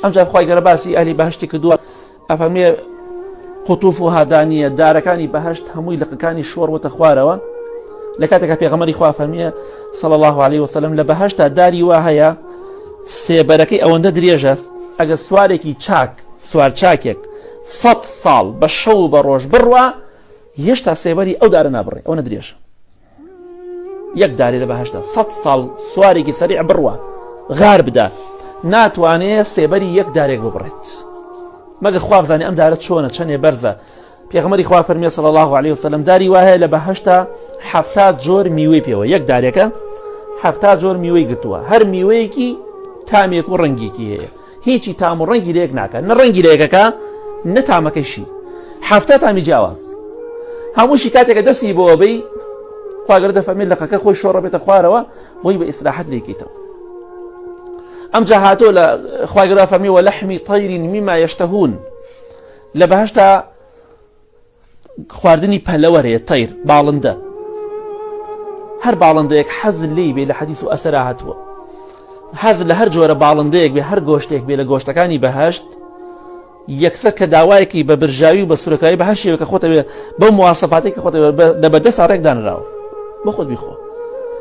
ئەمجا خی گەورە باسی ئەهلی بەهشتی کردووە ئەفەرمێ قوتوف و هادانیە دارەکانی بەهشت هەمووی لقەکانی شۆڕوەتە خوارەوە لە کاتێکە پێغەمبەری خوا فەرمیێ صلی الله عليه وسلم لە بەهشتا داری وا هەیە سێبەرەکەی ئەوەندە درێژە ئەگەر سوارێکی چاک سوار چاکێک 100 ساڵ بە شەو بە ڕۆژ بڕوا هێشتا سێبەری ئەو دارە نابڕێ ئەوە درێژە یەک داری لە بەهشتا 100 ساڵ سوارێکی سەریع بڕوا غار بدا ناتوانێت سێبەری یەک دارێک ببڕێت مەگە خوا بزانێ ئەم دارە چۆنە چەندێ بەرزە پێغەمبەری خوا فەرمیێ صلی الله عليه وسلم داری وایە لە بەهشتا 70 جۆر میوەی پێوە یەک دارێکە 70 جۆر میوەی گرتووە هەر میوەیەکی تامێک و ڕەنگێکی هەیە هیچی تام و ڕەنگی لەیەک ناکات نە ڕەنگی لەیەکەکە نە تامەکەیشی 70 تامی جیاواز هەمووشی کاتێکە دەستی بۆەوە بەی خوا گەورە دەفەرمێ لەقەکە خۆی شۆڕە بێتە خوارەوە بۆی بە ئیسراحەت لێکیتەوە ئەم جا هاتۆ لە خوا گەورە فەرمی وەلەحمی طەیری میما یەشتەهون لە بەهشتا خواردنی پەلەوەرەیە تەیر باڵندە هەر باڵندەیەک حەزت لێی بێ لە حەدیث و ئەسەرا هاتووە حەزت لە هەر جۆرە باڵندەیەک بێ هەر گۆشتێک بێ لە گۆشتەکانی بەهشت یەکسەر کە داوایەکی بە برژاوی و بە سوورەکایی بە هەر شێوەیە کە خۆتە بێ بەو مواسەفاتێک کە خۆتە لە بەدەست ڕێک دانراوە بۆ خۆت بیخۆ